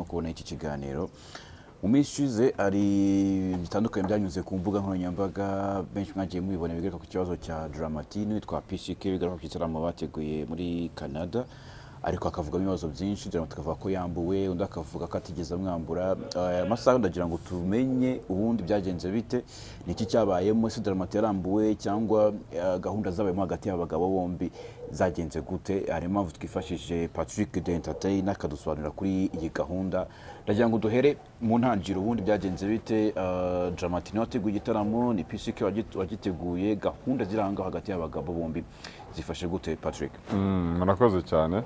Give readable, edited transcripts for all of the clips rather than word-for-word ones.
kubona iki kiganiro mu minsi ishize ari bitandukanye byanyuze ku mbuga nkoranyambaga benshi mwagiye mubibona bigaruka ku kibazo cya Dramati n'uwitwa PCK bigaruka ku gitaramo bateguye muri Canada ariko akavuga ibibazo byinshi Dramati akavuga ko yambuwe undi akavuga ko atigeze amwambura amasaha ndagira ngo tumenye ubundi byagenze bite niki cyabayemo se Dramati yarambuwe cyangwa gahunda zabayemo hagati y'abagabo bombi zagenze gute harimo twifashije Patrick de Entertain akadusobanurira kuri iyi gahunda ndagira ngo duhere mu ntangiro ubundi byagenze bite Dramati no wateguye igitaramo ni PCK wagiteguye gahunda ziranga hagati y'abagabo bombi zifashe gute Patrick murakoze cyane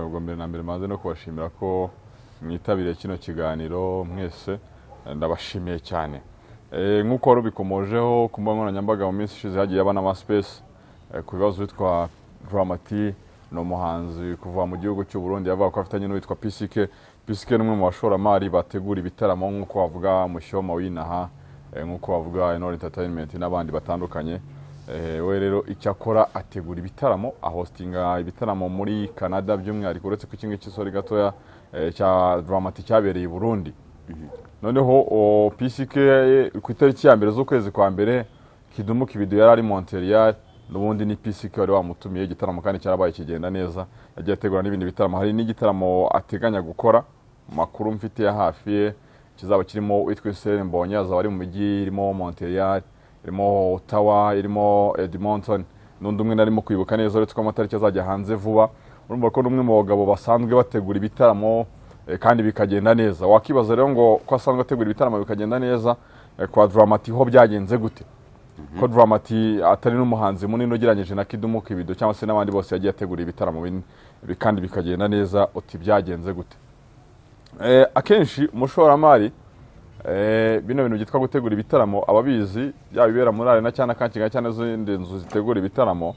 ubwo mbere na mbere maze no kubashimira ko mwitabiriye kino kiganiro mwese ndabashimiye cyane nkuko rubikomojeho ku mbuga nkoranyambaga mu minsi ishize hagiye abana ama space ku bibazo bitwa Dramati no muhanzi kuva mu gihugu cy'u Burundi yavuga ko afitanye n'uwitwa PCK n'umwe mu bashoramari bategura ibitaramo nkuko bavuga Mushyoma w'inaha nkuko bavuga Enor Entertainment n'abandi batandukanye we rero icyakora ategura ibitaramo ahostinga ibitaramo muri Canada by'umwihariko uretse ku kingi cy'isori gatoya cya Dramati cyabereye i Burundi noneho PCK ku itariki ya mbere z'ukwezi kwa mbere Kidumu Kibido yari ari Montreal n'ubundi ni PCK wari wamutumiye igitaramo kandi cyarabaye kigenda neza yagiye ategura n'ibindi bitaramo hari n'igitaramo ateganya gukora makuru mfite ya hafi ye kizaba kirimo witwa Israel Mbonye azaba ari mu mijyi irimo Montreal irimo Ottawa irimo Edmonton n'undi umwe narimo kwibuka neza uretse ko amatariki azajya hanze vuba urumva ko n'umwe mu bagabo basanzwe bategura ibitaramo kandi bikagenda neza wakibaza rero ngo ko asanzwe ategura ibitaramo bikagenda neza kwa Dramati ho byagenze gute ko Dramati atari n'umuhanzi munini ugereranyije na Kidumu Kibido cyangwa se n'abandi bose yagiye ategura ibitaramo kandi bikagenda neza uti byagenze gute akenshi umushoramari bino bintu byitwa gutegura ibitaramo ababizi yabibera muri arena cyane kankinga cyane zindi nzu zitegura ibitaramo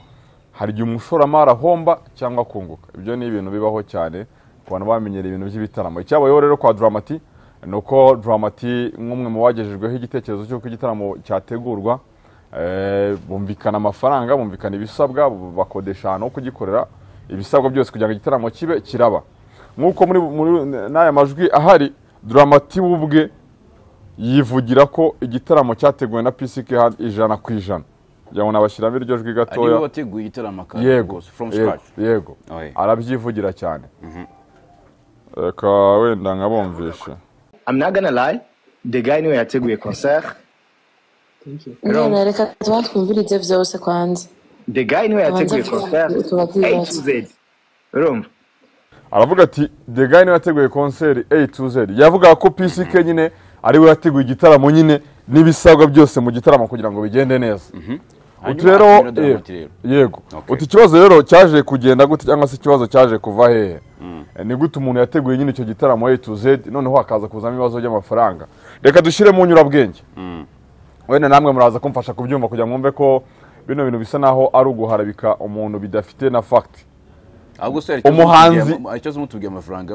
hari igihe umushoramari ahomba cyangwa kunguka ibyo ni ibintu bibaho cyane ku bantu bamenyereye ibintu by'ibitaramo icyabayeho rero kwa Dramati nuko Dramati nk'umwe mu bagejejweho igitekerezo cy'uko igitaramo cyategurwa bumvikana amafaranga bumvikana ibisabwa bakodesha ahantu ho kugikorera ibisabwa byose kugira ngo igitaramo kibe kiraba nk'uko muri n'aya majwi ahari Dramati ubwe yivugira ko igitaramo cyateguwe na PCK 100%. Yawo nabashiramo iryo jwi gatoya. Ari wateguye igitaramo rwose from scratch. Yego. Arabyivugira cyane. Ka wenda ngabumvishe. I'm not gonna lie, the guy niwe yateguye concert. Thank you. Reka twumvirize byose kwanza. The guy niwe yateguye concert A to Z. Urumva? Aravuga ati the guy niwe yateguye concert A to Z. Yavuga ko PCK nyine ari we yateguye igitaramo nyine n'ibisabwa byose mu gitaramo kugira ngo bigende neza rero yego uti ikibazo rero cyaje kugenda gute cyangwa se ikibazo cyaje kuva hehe ni gute umuntu yateguye nyine icyo gitaramo A to Z noneho hakaza kuzamo ibibazo by'amafaranga reka dushyire mu nyurabwenge wenda namwe muraza kumfasha kubyumva kugira ngo mwumve ko bino bintu bisa naho ari uguharabika umuntu bidafite na fact umuhanzi icyo mutubwiye amafaranga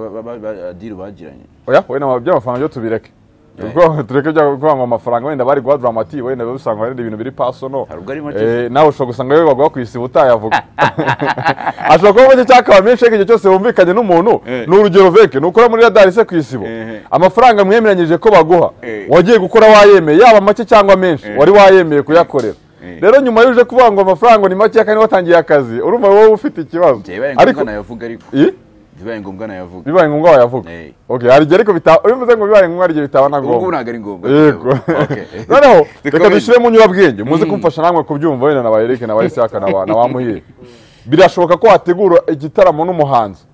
deal bagiranye oya wenda by'amafaranga byo tubireke ubwo tureke bya kuvuga ngo amafaranga wenda bari gwa Dramati wenda usanga hari ibintu biri personal nawe ushobora gusanga wewe bagwa kwisiba utayavuga ashobora kuba cyakaba menshi igihe cyose bumvikanye n'umuntu n'urugero veke nukora muri radar se kwisibo amafaranga mwemeranyije ko baguha wagiye gukora wayemeye yaba make cyangwa menshi wari wayemeye kuyakorera rero nyuma yuje kuvuga ngo amafaranga ni make kandi watangiye akazi urumva wowe ufite ikibazo ariko nayavuga ariko bibaye ngombwa nayavuga bibaye ngombwa yavuga okay hari ariko bivuze ngo bibaye ngombwa ariko bitaba nagombwa ubwo ntago ari ngombwa yego noneho reka dushyire mu nyurabwenge muze kumfasha namwe kubyumva wenda na ba Eric na ba Isaka na ba Muhire birashoboka ko wategura igitaramo n'umuhanzi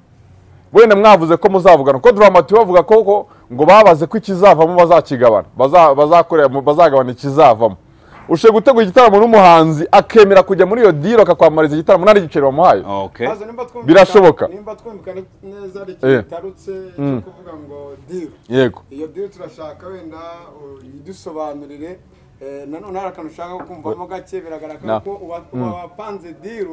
wenda mwavuze ko muzavugana ko Dramati bavuga ko ngo babaze ko ikizavamo bazakigabana bazakorera bazagabana ikizavamo ushe gutegura igitaramo n'umuhanzi akemera kujya muri iyo deal akakwamariza igitaramo nari gicero bamuhaye birashoboka nimba twumvikana neza ari kitarutse cyo kuvuga ngo deal yego iyo deal turashaka wenda idusobanurire nanone hari akantu ushaka kumvamo gake biragaragara ko wapanze deal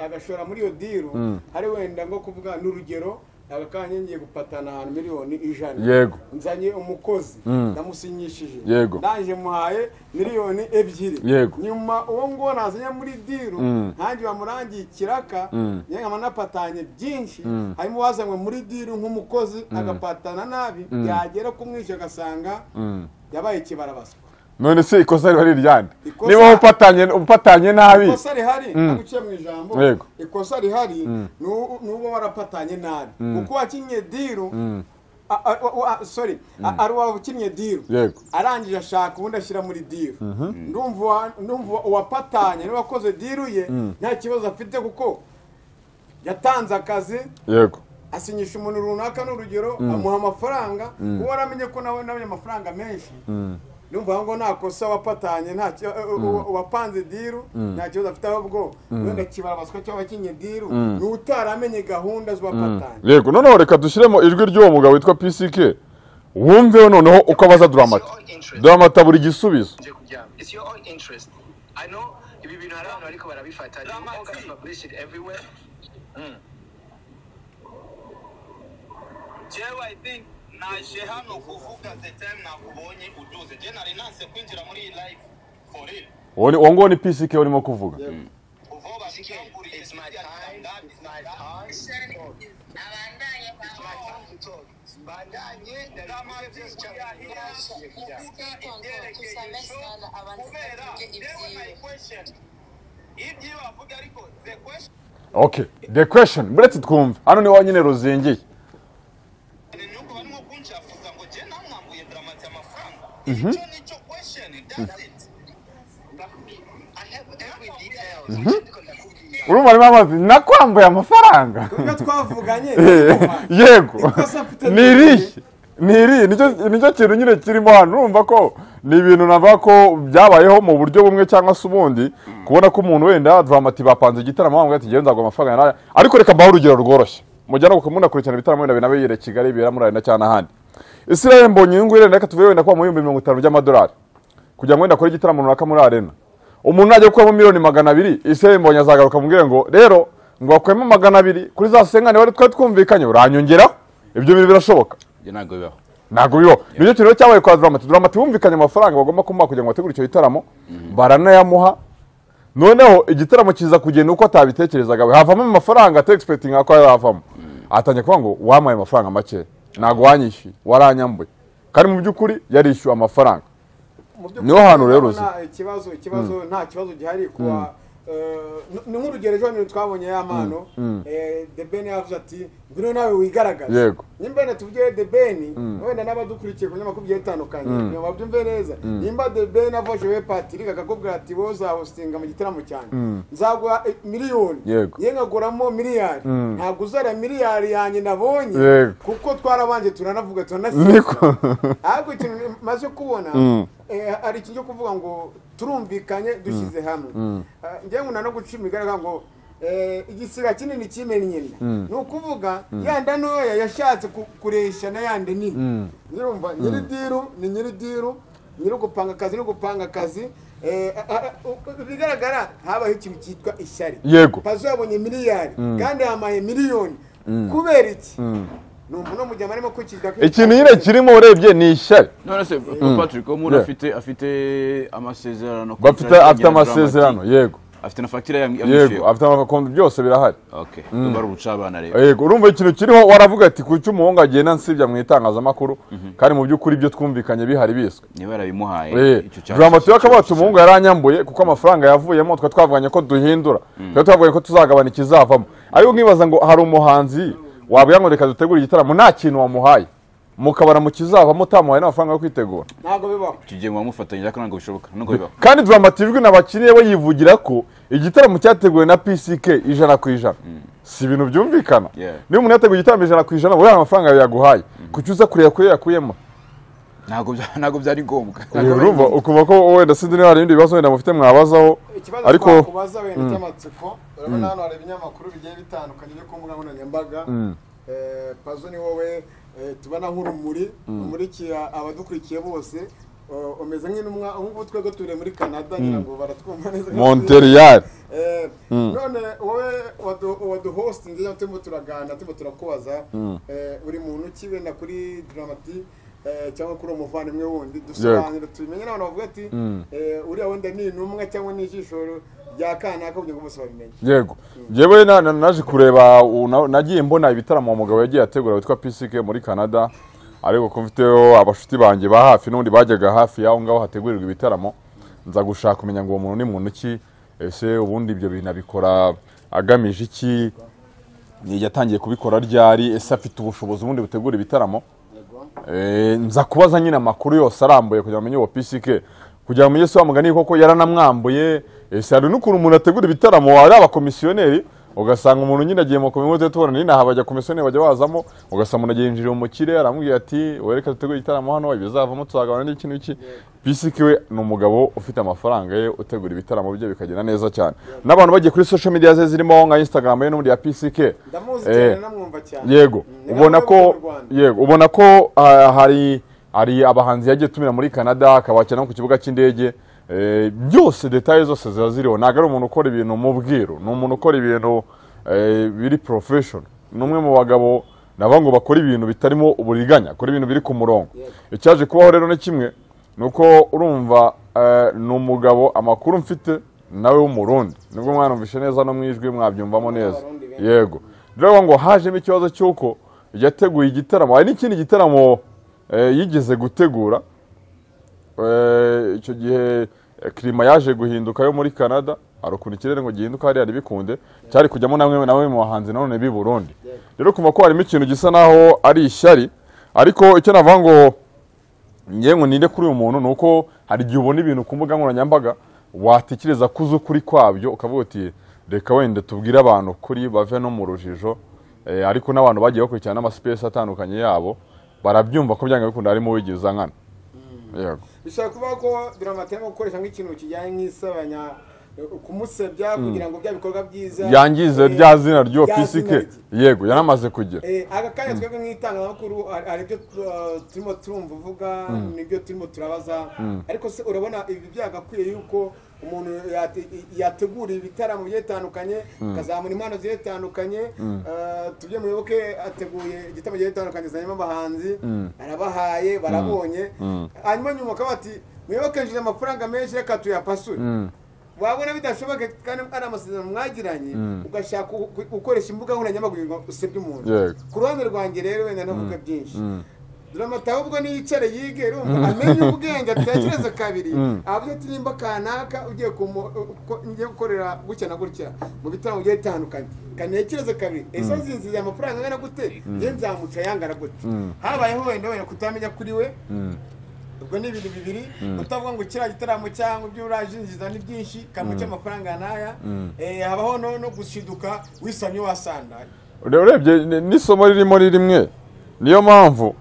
agashora muri iyo deal hari wenda ngo kuvuga n'urugero agakanya ngiye gupatana ahantu miliyoni 100 yego nzanye umukozi ndamusinyishije yego ndanje muhaye miliyoni 2 yego nyuma uwo ngo nazanye muri diru ntangi bamurangiye ikiraka nyanga napatanye byinshi harimo wazanywe muri diru nk'umukozi agapatana nabi yagera kumwisha agasanga yabaye kibarabaswa none se ikosa riri ryande niba upatanye nabi ikosa rihari naguciye mu ijambo ikosa rihari nubo warapatanye nabi kuko wakinye diru sorry arwa ukinye diru arangije ashaka ubundi ashyira muri diru ndumva uwapatanye n'uwakoze diru ye nta kibazo afite kuko yatanze akazi yego asinyisha umuntu runaka n'urugero amuha amafaranga uwo aramenye ko nawe nabonye amafaranga menshi numva ngo nakosa wapatanye nta wapanze diru nta kibazo afite ahubwo wenda kibarabaswa cyo wakinye diru n'utaramenye gahunda z'wapatanye yego noneho reka dushyiremo ijwi ry'uwo mugabo witwa PCK wumveho noneho ukabaza Dramata buri gisubizo it's your own interest I know ibi bintu hari abantu ariko barabifata publish it everywhere I think naje hano kuvuga the time nakubonye uduze je nari nanse kwinjira muri live for real wongo ni PCK urimo kuvuga uvuga it's my time that's my time abandanye bandanye okay the question let's twumve hano ni wanyine ruzingiye urumva ari mamazi nakwambuye amafaranga kubyo twavuganye yego niri nicyo kintu nyine kirimo hano urumva ko ni ibintu navuga ko byabayeho mu buryo bumwe cyangwa se ubundi kubona ko umuntu wenda Dramati bapanze igitaramo bamwe ati genda amafaranga nayo ariko reka mbaho urugero rworoshye mujyana ukamuna kurikirana ibitaramo wenda binabeye Kigali bira muri Arena cyane ahandi Israel mbonye ngwire reka tuvuye wenda kwa mu 50 by'amadolari kugira ngo wenda akore igitaramo runaka muri Arena umuntu ajya kuba mu miliyoni 200 Israel mbonye azagaruka mubwire ngo rero ngo akwemo 200 kuri za sengane wari twumvikanye uranyongeraho ibyo bintu birashoboka ntago bibaho niyo kintu cyabaye kwa Dramati bumvikanye amafaranga bagomba kumuha kugira ngo bategure icyo gitaramo baranayamuha noneho igitaramo kiza kugenda uko atabitekerezaga havamo amafaranga expecting ako yavamo atanye kuvuga ngo wamaye amafaranga make nago wanyishyuye waranyambuye kandi mu by'ukuri yarishyuye amafaranga niho hantu rero uzi ikibazo nta kibazo gihari kuwa ni nk'urugero ejo twabonye y'amano The Ben yavuze ati ngwino nawe wigaragaza yego nimba tuvuye The Ben wenda n'abadukurikiye ku nyamakuru byetandukanye niyo babyumve neza nimba The Ben avoshe we Patrick akakubwira ati boza hostinga mu gitaramo cyane nzagwa miliyoni ye nkaguramo miliyari ntabwo uzara miliyari yanjye nabonye kuko twarabanje turanavuga tunasiko ahubwo ikintu maze kubona ari cyo kuvuga ngo turumvikanye dushize hamwe ngiye ngo no gucima igaragara ngo igisiga kinini kimennye no kuvuga yanda noya yashatse kuresha na yande nini nirumva nyiri diru nyiri gupanga akazi no gupanga akazi bigaragara habaho ikintu cyitwa ishyari yego Pazo yabonye miliyari kandi yamaye miliyoni kubera iki no mujya marimo kwikirwa ikintu nyine kirimo urebye ni ishyari none se Patrick umuntu afite amasezerano afite amasezerano yego afite na facture yamwishyuye yego afite amakonti byose birahari okay ndumva urucabana rero yego urumva ikintu kiriho waravuga ati kuki umuhungu agenda nsibya mu itangazamakuru kandi mu by'ukuri ibyo twumvikanye bihari biswe niwe yarabimuhaye icyo cyane Dramati akabata umuhungu yaranyambuye kuko amafaranga yavuyemo twavuganye ko duhindura twavuganye ko tuzagabana ikizavamo ariko nkibaza ngo hari umuhanzi wabwira ngo reka dutegure igitaramo nta kintu wamuhaye mukabara mu kizavamo utamuhaye n'amafaranga yo kwitegura ntago bibaho kigiye mu mufatanyije ariko ntabwo bishoboka ntabwo bibaho kandi Dramati ijwi n'abakiriye we yivugira ko igitaramo cyateguwe na PCK 100%. Si ibintu byumvikana niba umuntu yateguye igitaramo 100% we amafaranga yaguhaye kucyuza kureba ko yakuyemo ntabwo byari ngombwa urumva ukuva ko wenda sinzi niba hari ibindi bibazo wenda mufite mwabazaho ariko kubaza wenda cy'amatsiko urabona hano hari ibinyamakuru bigiye bitandukanye byo ku mbuga nkoranyambaga Pazo ni wowe tubana nk'urumuri umurikira abadukurikiye bose umeze nk'intumwa nk'ubu twego turi muri Canada ngira ngo baratwumva neza Montreal none wowe waduhost ngiye turimo turagana turimo turakubaza buri muntu kibenda kuri Dramati cyangwa kuri umuvandimwe wundi dusobanura tubimenye n'abantu bavuga ati uriya wenda ni intumwa cyangwa ni ijisho rya kanaka kugira ngo bose babimenye. Yego jewe naje kureba nagiye mbona ibitaramo umugabo yagiye ategura witwa PCK muri Canada, ariko ko mfiteho abashuti banje ba hafi n'undi bajyaga hafi yaho ngaho hategurirwa ibitaramo, nza gushaka kumenya ngo uwo muntu ni muntu ki, ese ubundi ibyo bintu abikora agamije iki, yatangiye kubikora ryari, ese afite ubushobozi ubundi butegura ibitaramo. Nza kubaza nyine amakuru yose arambuye kugira ngo menye uwo PCK, kugira ngo menye se wamugani koko yaranamwambuye, ese hari n'ukuntu umuntu ategura ibitaramo ari abakomisiyoneri, ugasanga umuntu nyine agiye mu komite tubona nyine habajya komisiyoneri bajya bazamo, ugasanga umuntu agiye yinjira mu kirere aramubwira ati wereka dutegura igitaramo hano ibizavamo tuzagabana n'iki n'iki. PCK we ni umugabo ufite amafaranga ye utegura ibitaramo bye bikagenda neza cyane, n'abantu bagiye kuri social media ze zirimo nka Instagram ye n'undi ya PCK. Yego ubona ko hari abahanzi yagiye tumira muri Canada, akabakira no ku kibuga cy'indege, byose details zose ziba ziriho. Ntago ari umuntu ukora ibintu mu bwiru, ni umuntu ukora ibintu biri professional, n'umwe mu bagabo nabo ngo bakora ibintu bitarimo uburiganya, akora ibintu biri ku murongo. Icyaje kubaho rero ni kimwe, nuko urumva ni umugabo amakuru mfite nawe w'umurundi, nibwo mwanumvishe neza no mwijwi mwabyumvamo neza. Yego rero ngo hajemo ikibazo cyuko yateguye igitaramo, hari n'ikindi gitaramo yigeze gutegura, icyo gihe klima yaje guhinduka yo muri Canada, arukuntu ikirere ngo gihinduka hari bikunde, cyari kujyamo nawe mu bahanzi none bi Burundi. Rero kuma ko harimo ikintu gisa naho ari ishyari, ariko icyo navuga ngo ngengo ninde kuri uyu muntu nuko hari gihe ubona ibintu ku mbuga nkoranyambaga watekereza kuzo kuri kwabyo, ukavuga uti reka wenda tubwire abantu kuri bave no mu rujijo, ariko n'abantu bagiye bakurikirana n'amaspace atandukanye yabo barabyumva ko byanga bikunda harimo wigiza nkana. Yego bishaka kuba ko Dramati gukoresha nk'ikintu kijyanye nk'isabanya kumusebya kugira ngo bya bikorwa byiza yangize rya zina ryo PCK. Yego yanamaze kugira aka kanya twebwe nk'itangamakuru ari byo turimo turumva uvuga nibyo turimo turabaza, ariko se urabona ibi byagakwiye yuko umuntu yategura ibitaramo byetandukanye kazamura impano zitandukanye, tujye muyoboke ateguye igitaramo cyetandukanye zanyuma abahanzi arabahaye barabonye, hanyuma nyuma akabati muyoboke njije amafaranga menshi reka tuyapasure, wabona bidashoboka kandi ari amasezerano mwagiranye, ugashaka gukoresha imbuga nkoranyambaga ngo usebye umuntu. Ku ruhande rwanjye rero wenda navuga byinshi, Dramati ahubwo niyicare yige rumva amenye ubwenge atekereze kabiri, avuga ati nimba kanaka ugiye gukorera gutya na gutya mu bitaramo bigiye bitandukanye, kanekereze kabiri ese zinziye amafaranga angana gute, nge nzamuca yangana gute. Habayeho wenda kutamenya kuri we, ubwo ni ibintu bibiri, utavuga ngo kiriya gitaramo cyangwa ibyo urajinjiza ni byinshi kamuca amafaranga n'aya, habaho no gushiduka wisamye wasandaye. Urebye n'isomo ririmo rimwe, niyo mpamvu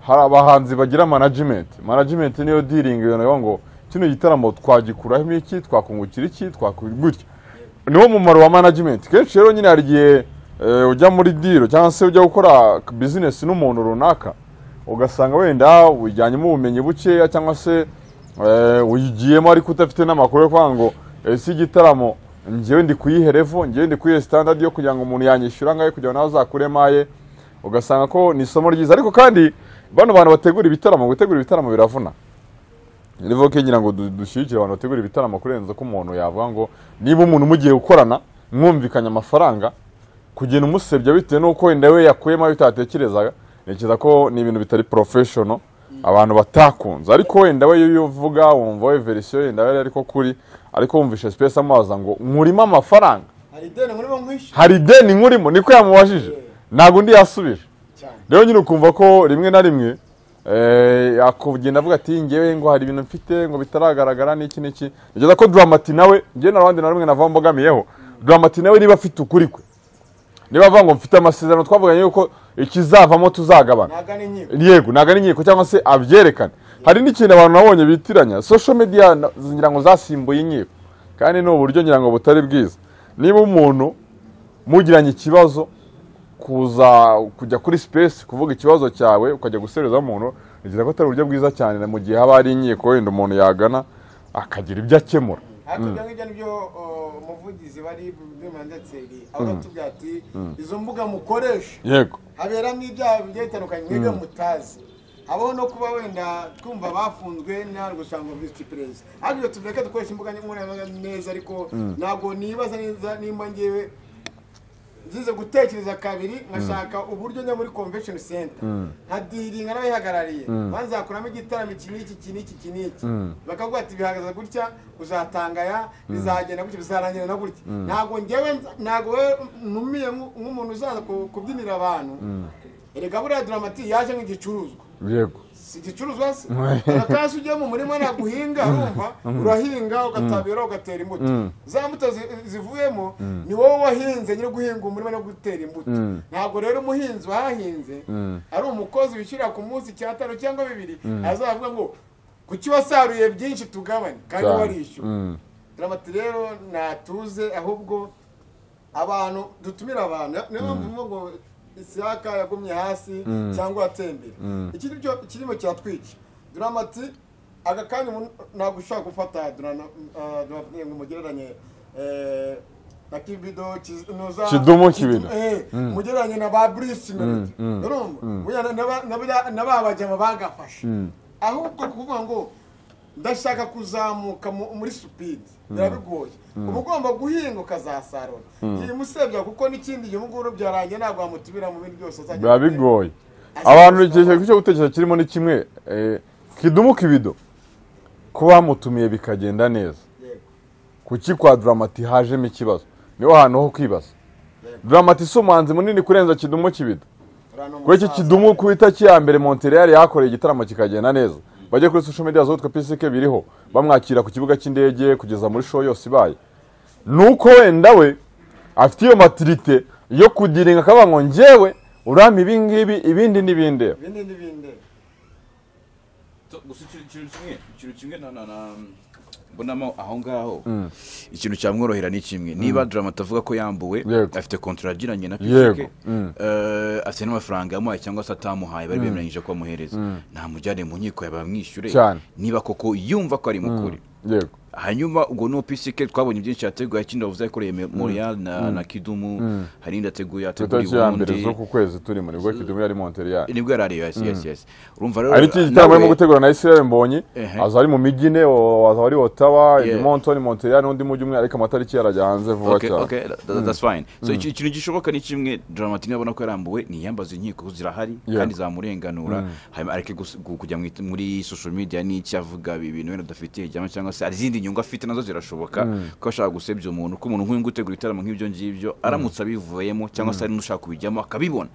hari abahanzi bagira management niyo dealing yo ngo kino gitaramo twagikuraho iki, twakungukira iki, gutya niwo mumaro wa management. Kenshi rero nyine hari gihe ujya muri deal cyangwa se ujya gukora business n'umuntu runaka, ugasanga wenda ujyanyemo ubumenyi bukeya cyangwa se uyigiyemo ariko utafite n'amakuru yo kuvuga ngo ese igitaramo njyewe ndi kuyiherevo, njyewe ndi kuyihe standard yo kugira ngo umuntu yanyishyura ngaye kugira ngo nawe azakuremaye, ugasanga ko ni isomo ryiza. Ariko kandi bano bantu bategura ibitaramo, gutegura ibitaramo biravuna. Nivo kengira ngo dushyigikire abantu bategura ibitaramo kurenza ko umuntu yavuga ngo niba umuntu mugiye gukorana mwumvikanya amafaranga kugena umusebya bitewe nuko wenda we yakuyemo bitatekerezaga, nekiza ko ni ibintu bitari professional abantu batakunze. Ariko wenda we iyo uvuga wumva we version yenda yari ariko kuri, ariko wumvisha space amaza ngo nkurimo amafaranga, hari deni nkurimo, niko yamubajije, ntago ndi yasubije. Rero nyine ukumva ko rimwe na rimwe yakugenda avuga ati ngewe ngo hari ibintu mfite ngo bitaragaragara n'iki n'iki. Nigeza ko Dramati nawe nge n'abandi na rimwe nava mbogamiyeho, Dramati nawe niba afite ukuri kwe, niba avuga ngo mfite amasezerano twavuganye yuko ikizavamo tuzagabana, yego naga n'inkiko cyangwa se abyerekane. Hari n'ikintu abantu nabonye bitiranya social media ngira ngo zasimbuye inkiko, kandi no buryo ngira ngo butari bwiza. Niba umuntu mugiranye ikibazo kujya kuri space kuvuga ikibazo cyawe ukajya gusereza umuntu, ngira ko atari uburyo bwiza cyane mu gihe haba ari inkiko wenda umuntu yagana akagira ibyo akemura. hatubwira ngibyo nibyo umuvugizi bari bw'Imandatseri aho tubwira ati izo mbuga mukoresha yego haberamo ibyaha bigiye bitandukanye mwebwe mutazi habaho no kuba wenda twumva bafunzwe ntabwo usanga vice president ariko tubyeka dukoresha imbuga nkoranyambaga neza ariko ntabwo nibaza neza nimba ngewe nzize gutekereza kabiri nkashaka uburyo njya muri convention center nkadiringa n'abayihagarariye banzakuramo igitaramo iki n'iki bakavuga ati bihagaze gutya uzatangaya bizagenda gutya bizarangira na gutya ntabwo numiye nk'umuntu uzaza kubyinira abantu erega buriya Dramati yaje nk'igicuruzwa yego si igicuruzwa se akasi ugiye mu murima naguhinga urumva urahinga ugatabira ugatera imbuto za mbuto zivuyemo ni wowe wahinze nyine guhinga umurima no gutera imbuto ntabwo rero umuhinzi wahahinze ari umukozi wishyura ku munsi 5 cyangwa 2 azavuga ngo kuki wasaruye byinshi tugabanye kandi warishyura Dramati rero natuze ahubwo abantu dutumira abantu niyo mpamvu ngo Isaka yagumye hasi cyangwa atembera ikindi cyo kirimo kiratwiki Dramati agakanya ntabwo ushaka gufata Dramati ngo mugereranye na Kibido Kidumu Kibido mugereranye na ba Bruce n'ababajama bagafashe ahubwo kuvuga ngo ndashaka kuzamuka muri speed birabigoye uba ugomba guhinga ukazasarura iyi musebya kuko n'ikindi gihugu byarangiye ntabwo wamutubira mu bindi byose birabigoye abantu igihe cyo gutekereza kirimo ni kimwe Kidumu Kibido kuba mutumiye bikagenda neza kuki kwa Dramati hajemo ikibazo niho hantu ho kwibaza Dramati si umuhanzi munini kurenza Kidumu Kibido kuko iki Kidumu ku itaki ya mbere Montreal yakoreye igitaramo kikagenda neza bajye kuri social media z'utwa PCK biriho bamwakira ku kibuga cy'indege kugeza muri show yose ibaye nuko wenda we afite iyo maturite yo kudiringa akavuga ngo njyewe urama ibindi n'ibindi gusa ikintu kimwe mbonamo aho ngaho ikintu cyamworohera ni kimwe niba Dramati avuga ko yambuwe afite contrat agiranye na PCK afite n'amafaranga yamuhaye cyangwa se atamuhaye bari bemeranyije ko amuhereza ntamujyane mu nkiko yabamwishyure niba koko yumva ko ari mukuri yego hanyuma ubwo no PCK twabonye byinshi yateguye ikindi bavuze ko yakoreye Montreal na Kidumu hari ndateguye ategura Burundi zo ku kwezi turi muri bwo Kidumu yari Montreal nibwo yari yes urumva rero ari igitaramo mu gutegura na Israel Mbonyi azari mu mijine azari Ottawa Edmonton Montreal n'undi mujyi umwe ariko amatariki yarajya hanze vuba cyane okay that's fine so ikintu gishoboka ni kimwe Dramati nabona ko yarambuwe ni yambaza inkiko zirahari kandi zamurenganura areke kujya muri social media n'iki avuga ibintu wenda dafite cyangwa se ari zindi nyungu afite nazo zirashoboka ko ashaka gusebya umuntu ko umuntu nk'uyu gutegura itaramo nk'ibyo ngibyo aramutse abivuyemo cyangwa se ari n'ushaka kubijyamo akabibona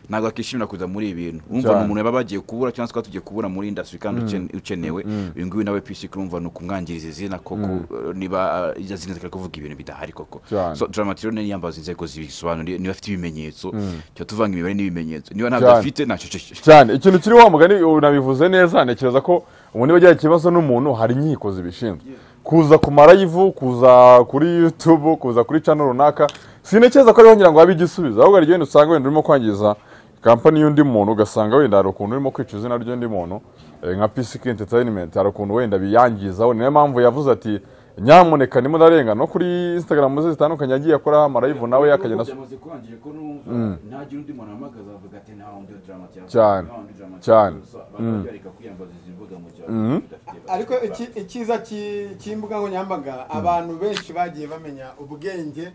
ntabwo akishimira kuza muri ibintu umva umuntu yaba bagiye kubura cyangwa se tugiye kubura muri industry kandi ukenewe uyu nguyu nawe PCK urumva no kumwangiriza izina koko niba yazinze kuvuga ibintu bidahari koko so Dramati rero yambaza inzego zibisobanuriye niba afite ibimenyetso cyo tuvanga imibare n'ibimenyetso niba ntabwo afite ntaceceke cyane ikintu kiri wa mugani unabivuze neza ntekereza ko umuntu niba yagiye ikibazo n'umuntu hari inkiko zibishinzwe kuza kumara yivu kuza kuri YouTube kuza kuri channel runaka sinekeza ko ari ngira ngo abigisubiza ahubwo ari genda usanga wenda urimo kwangiza company y'undi muntu ugasanga wenda hari ukuntu urimo kwicuza na ry'undi muntu nka PCK Entertainment hari ukuntu wenda biyangiza niyo mpamvu yavuze ati nyamuneka ndimo ndarenga no kuri Instagram muze zitandukanye yagiye akora amarayivu nawe yakagenda byamaze kurangije ko numva ntagira undi muntu amagaza avuga ati nta wundi Dramati cyane yareka kwiyambaza imbuga mu cyaro ariko ikiza cy'imbuga nkoranyambaga abantu benshi bagiye bamenya ubwenge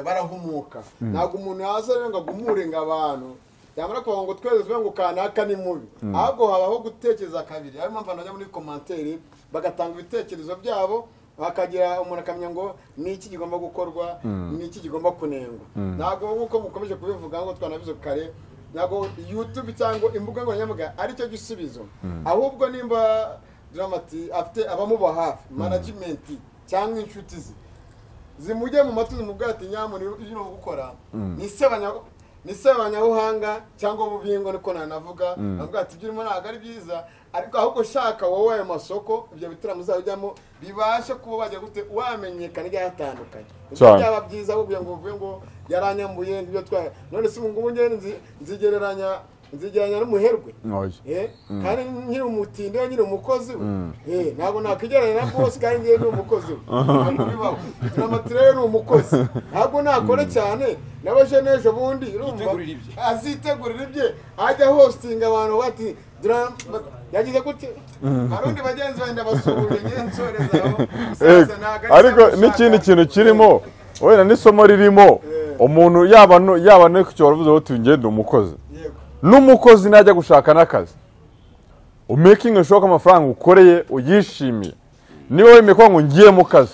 barahumuka ntabwo umuntu yaza rero ngo agumure ngo abantu yamara kuvuga ngo tweze ngo kanaka ni mubi ahubwo habaho gutekereza kabiri ari mpamvu najya muri commentaire bagatanga ibitekerezo byabo bakagira umuntu akamenya ngo ni iki kigomba gukorwa ni iki kigomba kunengwa ntabwo nkuko mukomeje kubivuga ngo twanabizo kare ntabwo YouTube cyangwa imbuga nkoranyambaga ari cyo gisubizo ahubwo nimba Dramati afite abamuba hafi management cyangwa inshuti zimujye mu matuzi mu bwati nyamuni ino gukora ni sebanyabuhanga cyangwa ububingo niko nanavuga avuga ati byirimo ntago ari byiza ariko ahubwo shaka wowe ayo masoko ibyo bitaramo uzajyamo bibashe kuba bajya gute wamenyekana igihe hatandukanye byaba byiza ahubwo ngo uvuye ngo yaranyambuye n'ibyo twa none se ngo nzigereranya nzigeranya n'umuherwe kandi nyiri umutindi we nyiri umukozi we ntabwo nakwigeranya na boss kandi ngiye ni umukozi we Dramati rero ni umukozi ntabwo nakora cyane n'abajeneje bundi urumva azitegurira ibye ajya hosting abantu bati yagize gute arundi bagenzi bandi basubuje nyensoreza ariko n'ikindi kintu kirimo wenda n'isomo ririmo umuntu yaba no ku cyo wavuze ngo tungende umukozi n'umukozi najya gushaka n'akazi umaking shoka amafaranga ukoreye uyishimiye niba wemeye ko ngo ngiye mu kazi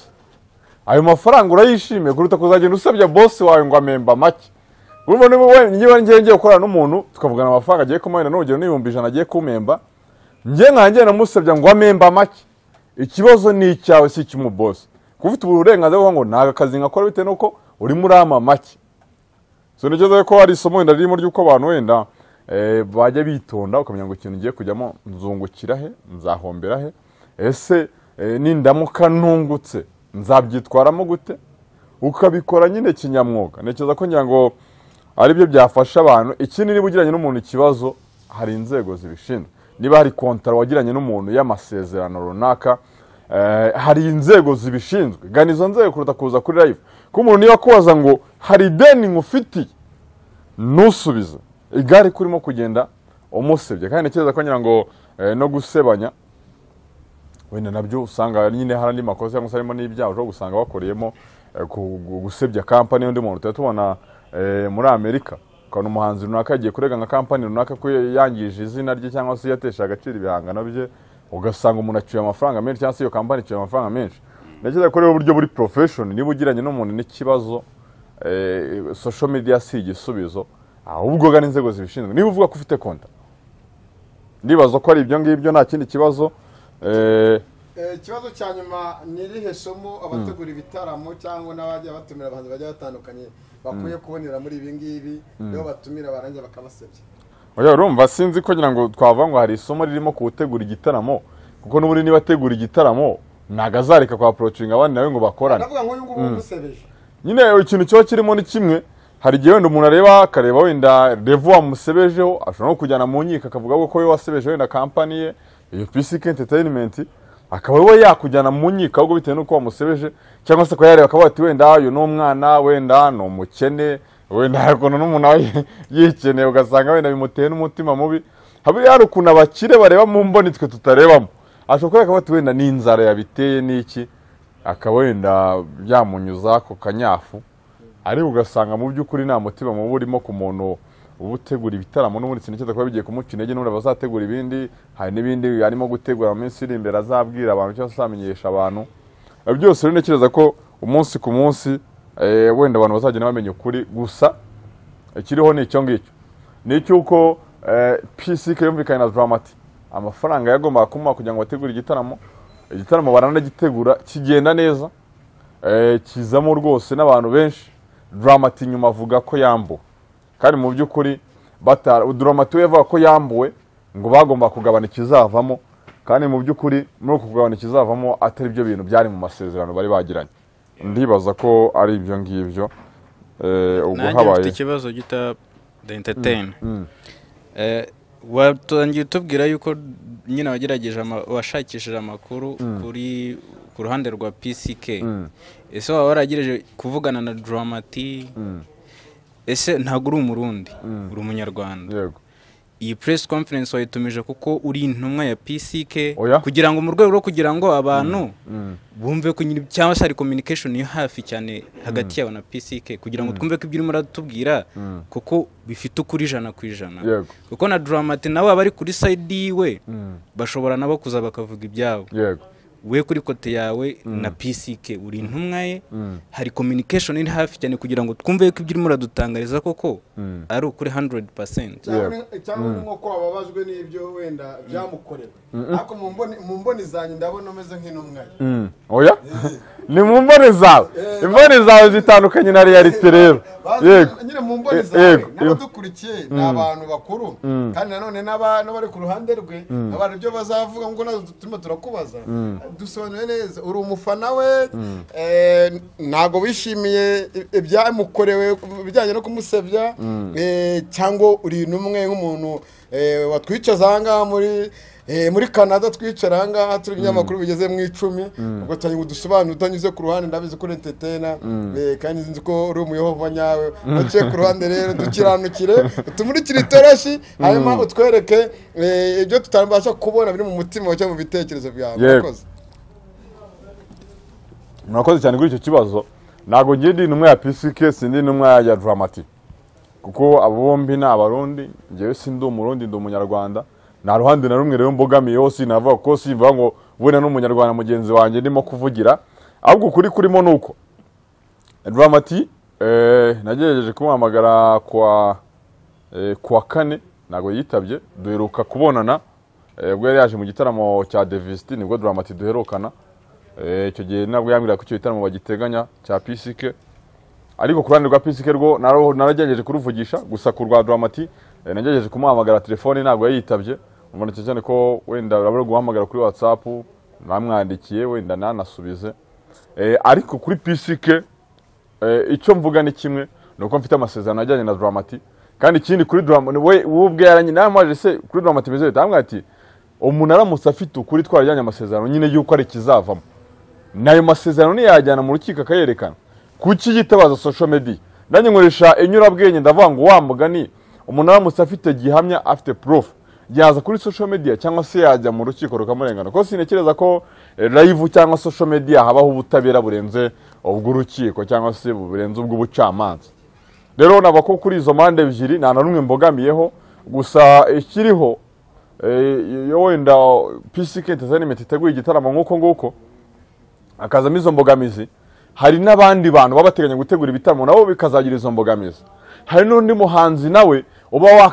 ayo mafaranga urayishimiye kuruta kuzagenda usabye boss wawe ngo amemba make urumva niba ngiye gukorana n'umuntu tukavugana amafaranga agiye kumena n'urugero n'ibihumbi 100 agiye kumemba ngiye nkanjye namusabye ngo amemba make ikibazo ni icyawe si cy'umu boss kufite uburenganzira ngo naga kazi ngakora bite nuko uri muri ama make so nigeze ko ari isomo wenda ririmo ry'uko abantu wenda bajya bitonda ukamenya ngo ikintu ngiye kujyamo nzungukira he nzahombera he ese nindamuka ntungutse nzabyitwaramo gute ukabikora nyine kinyamwuga nekeza ko ngira ngo ari byo byafasha abantu ikindi niba ugiranye n'umuntu ikibazo hari inzego zibishinzwe niba hari contrat wagiranye n'umuntu y'amasezerano runaka hari inzego zibishinzwe gani izo nzego kuruta kuza kuri live ko umuntu niba kubaza ngo hari deni ngufitiye nusubiza igare kurimo kugenda umusebye kandi nekeza ko ngira ngo no gusebanya wenda nabyo usanga nyine harandi makosa cyangwa se harimo n'ibyaha ujo gusanga bakoreyemo gusebya company y'undi muntu tubona muri Amerika kana umuhanzi runaka agiye kurega nka company runaka ko yangije izina rye cyangwa se yatesha agaciro ibihangano bye ugasanga umuntu acyuye amafaranga menshi cyangwa se iyo company icyuye amafaranga menshi nakeza ko rero uburyo buri profession niba ugiranye n'umuntu n'ikibazo social media si igisubizo ahubwo gani inzego zibishinzwe niba uvuga ko ufite konta ndibaza ko ari ibyo ngibyo nta kindi kibazo ikibazo cya nyuma nirihe somo abategura ibitaramo cyangwa n'abajya batumira abahanzi bajya batandukanye bakwiye kubonera muri ibi ngibi niho batumira barangiza bakabasebya oya urumva sinzi ko ngira ngo twavuga ngo hari isomo ririmo kugutegura igitaramo kuko n'uburi niba ategura igitaramo nagazarika kwa approaching abandi nawe ngo bakorane ndavuga ngo uyu nguyu umusebeje nyine ikintu cyo kirimo ni kimwe hari gihe wenda umuntu akareba wenda revu wamusebejeho ashobora no kujyana mu nkiko akavuga ko we wasebeje wenda company ye iyo PCK Entertainment akaba we yakujyana mu nkiko ahubwo bitewe nuko wamusebeje cyangwa se ko yareba akavuga ati wenda uyu n'umwana wenda no mukene wenda hakono n'umuntu yikeneye ugasanga wenda bimuteye n'umutima mubi habiri hari ukuntu abakire bareba mu mboni twe tutarebamo ashobora akavuga ati wenda ni inzara yabiteye n'iki akaba wenda byamunyuza ko kanyafu ariko ugasanga mu by'ukuri nta mutima mu burimo ku muntu ubutegura ibitaramo n'ubundi kintu cyose kuba bigiye kumuca intege n'ubundi bazategura ibindi hari n'ibindi arimo gutegura mu minsi iri imbere azabwira abantu cyangwa se azamenyesha abantu byose rero ntekereza ko umunsi ku munsi wenda abantu bazagenda bamenya ukuri gusa ikiriho ni icyo ngicyo ni icy'uko PCK yumvikanye na Dramati amafaranga yagombaga kumuha kugira ngo bategure igitaramo baranagitegura kigenda neza kizamo rwose n'abantu benshi Dramati nyuma avuga ko yambuwe kandi mu by'ukuri Dramati yavuga ko yambuwe ngo bagomba kugabana ikizavamo kandi mu by'ukuri muri uko kugabana ikizavamo atari byo bintu byari mu masezerano bari bagiranye ndibaza ko ari ibyo ngibyo ubwo habaye ikibazo gita the entertain watangiye utubwira yuko nyine wagerageje washakishije amakuru kuri ku ruhande rwa PCK ese waba waragereje kuvugana na Dramati ese ntabwo uri umurundi uri umunyarwanda yego iyi press conference wayitumije kuko uri intumwa ya PCK kugira ngo mu rwego rwo kugira ngo abantu bumve ko cyangwa se hari communication yo hafi cyane hagati yawe na PCK kugira ngo twumve ko ibyo urimo uratubwira kuko bifite ukuri 100% kuko na Dramati nawe abari kuri side yiwe bashobora nabo kuza bakavuga ibyabo yego we kuri kote yawe na PCK uri intumwa ye hari communication iri hafi cyane kugira ngo twumve ko ibyo urimo uradutangariza koko ari ukuri 100% cyangwa nk'uko ababazwe n'ibyo wenda byamukorewe ariko mu mboni zanyu ndabona umeze nk'intumwa ye oya ni mu mboni zawe imboni zawe zitandukanye na realite rero yego nyine mu mboni zawe n'abadukurikiye ni abantu bakuru kandi nanone n'abari ku ruhande rwe abantu ibyo bazavuga ngo nazo turimo turakubaza dusobanuye neza uri umufana we ntago wishimiye ibyamukorewe bijyanye no kumusebya cyangwa uri numwe nk'umuntu watwicaza ahangaha muri Canada twicara ahangaha turi ibinyamakuru bigeze mu 10 ubwo cyane udusobanura utanyuze ku ruhande ndabizi ko entertainer kandi nzi ko uri umuyehova nyawe uciye ku ruhande rero dukiranukire tumurikire itoroshi hanyuma utwereke ibyo tutambasha kubona biri mu mutima cyo mu bitekerezo byawe murakoze cyane kuri icyo kibazo nago ngiye ndi numwe ya PCK sindi numwe ya Dramati kuko abo bombi ni abarundi ngewe sindi umurundi ndi umunyarwanda na ruhande na rumwe rero mbogamiye hose navuga ko simva ngo bone n'umunyarwanda mugenzi wanjye ndimo kuvugira ahubwo kuri kurimo nuko Dramati nagerageje kumuhamagara kwa kane nago yitabye duheruka kubonana ubwo yari yaje mu gitaramo cya Davis nibwo Dramati duherukana icyo gihe nabwo yambwira ko icyo gitaramo bagiteganya cya PCK ariko ku ruhande rwa PCK rwo naragerageje kuruvugisha gusa ku rwa Dramati nagerageje kumuhamagara telefone ntabwo yayitabye umuntu cyane ko wenda urabura guhamagara kuri WhatsApp namwandikiye wenda nanasubize ariko kuri PCK icyo mvuga ni kimwe nuko mfite amasezerano ajyanye na Dramati kandi ikindi kuri Dramati we ubwe yaranyinamaje se kuri Dramati bize tamwe ati umuntu aramutse afite ukuri twarajyanye amasezerano nyine yuko ari kizavamo nayo masezerano ni yajyana mu rukiko akayerekana kuki yitabaza social media nanjye nkoresha inyurabwenge ndavuga ngo wa mugani umuntu aramutse afite gihamya afite proof yaza kuri social media cyangwa se yajya mu rukiko rukamurengana ko sinekereza ko live cyangwa social media habaho ubutabera burenze ubw'urukiko cyangwa se burenze ubw'ubucamanza rero nabako kuri izo mande ebyiri nta na rumwe mbogamiyeho gusa ikiriho yo wenda PCK Entertainment iteguye igitaramo nguko akazamo izo mbogamizi hari n'abandi bantu babateganya gutegura ibitaramo nabo bikazagira izo mbogamizi hari n'undi muhanzi nawe uba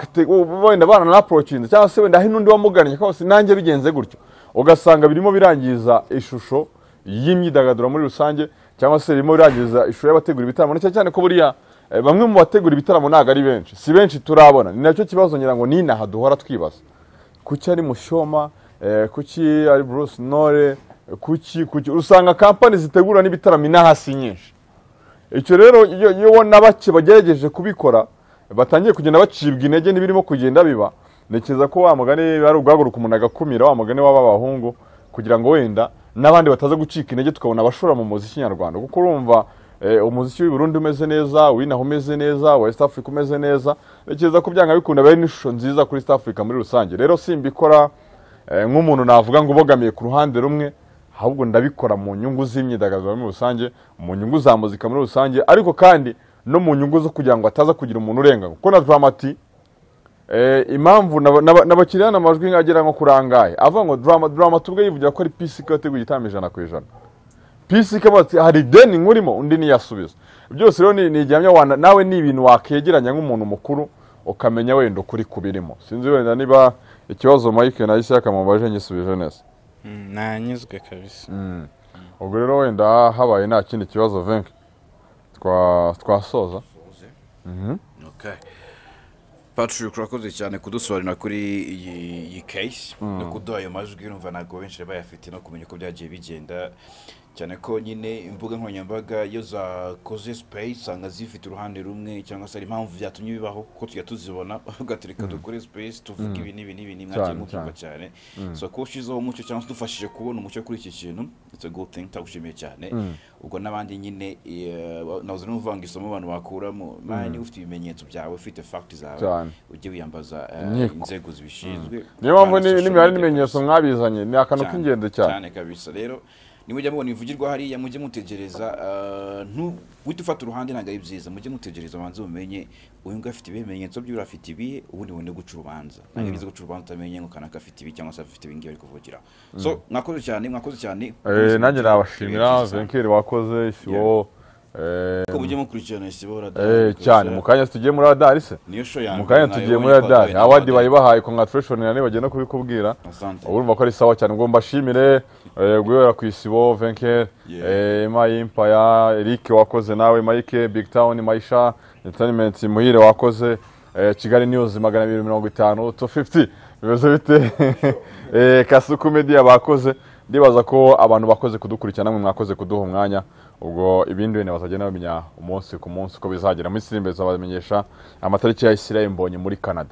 wenda bana na approaching cyangwa se wenda hari n'undi wamugannye kose nanjye bigenze gutyo ugasanga birimo birangiza ishusho y'imyidagaduro muri rusange cyangwa se birimo birangiza ishusho y'abategura ibitaramo cyane ko buriya bamwe mu bategura ibitaramo ntago ari benshi si benshi turabona ni nacyo kibazo ngira ngo nina haduhora twibaza kuki ari Mushoma kuki ari Bruce Nore kuki usanga company zitegura n'ibitaramo inahasi nyinshi icyo rero iyo nabake bagerageje kubikora batangiye kugenda bacibwa intege n'ibirimo kugenda biba nekeza ko wa mugane ari ubwaguruka umuntu agakumira wa mugane w'abahungu kugira ngo wenda n'abandi bataza gucika intege tukabona abashora mu muziki nyarwanda kuko urumva umuziki w'i Burundi umeze neza winaho umeze neza West Africa umeze neza nekeza ko byanga bikunda bari n'ishusho nziza kuri East Africa muri rusange rero simbikora nk'umuntu navuga ngo bogamiye ku ruhande rumwe ahubwo ndabikora mu nyungu z'imyidagaduro muri rusange mu nyungu za muzika muri rusange ariko kandi no mu nyungu zo kugira ngo ataza kugira umuntu urenga kuko na Dramati impamvu n'abakiriya n'amajwi ngagera nko kurangaye avuga ngo Dramati ubwe yivugira ko ari PCK yateguye igitaramo 100%. PCK bati hari deni nkurimo undi niyasubiza byose rero ni igihamya nawe ni ibintu wakegeranya nk'umuntu mukuru ukamenya wenda ukuri kubirimo sinzi wenda niba ikibazo Mike nahise yakamubaje nyisubije neza nanyuzwe kabisa ubwo rero wenda habaye nta kindi kibazo venk twasoza okay Patrick urakoze cyane kudusobanurira kuri iyi case no kuduha ayo majwi urumva ntabwo benshi bayafite no kumenya uko byagiye bigenda cyane ko nyine imbuga nkoranyambaga iyo zakoze space sanga zifite uruhande rumwe cyangwa se impamvu byatumye bibaho ko tujya tuzibona ugatereka dukore space tuvuga ibi n'ibi mwagiye mubyumva cyane so ko ushizeho umucyo cyangwa se dufashije kubona umucyo kuri iki kintu it's a good thing tagushimiye cyane ubwo nabandi nyine nazo n'uvanga isomo abantu bakuramo mani ufite ibimenyetso byawe ufite fact zawe ujye wiyambaza inzego zibishinzwe niyo mpamvu n'imibare n'ibimenyetso mwabizanye ni akantu k'ingenzi cyane kabisa rero nimujya mubona ivugirwa hariya mujye mutegereza wite ufata uruhande ntabwo ari byiza mujye mutegereza abanze mumenye uyu ngo afite ibimenyetso by'ura afite ibi ubundi wende guca urubanza ntabwo bize guca urubanza utamenye ngo kanaka afite ibi cyangwa se afite ibingibi ari kuvugira so mwakoze cyane nanjye nabashimira Venkeri wakoze isho ko mujye mukurikirana isibo radar cyane mu kanya tugiye muri radar se niyo show yanjye mu kanya tugiye muri radar awadi bayibahaye congratulations nani bagenda kubikubwira urumva ko ari sawa cyane ngo mbashimire guhera ku isibo Venker Mayimpa ya Eric wakoze nawe Mike Big Town Maisha Entertainment Muhire wakoze Kigali News 250 to 50 bibazo bite Kasuku Media bakoze ndibaza ko abantu bakoze kudukurikirana namwe mwakoze kuduha umwanya ubwo ibindi bene bazagenda bamenya umunsi ku munsi ko bizagera muri Sirimbe zabamenyesha amatariki ya Israel mbonye muri Canada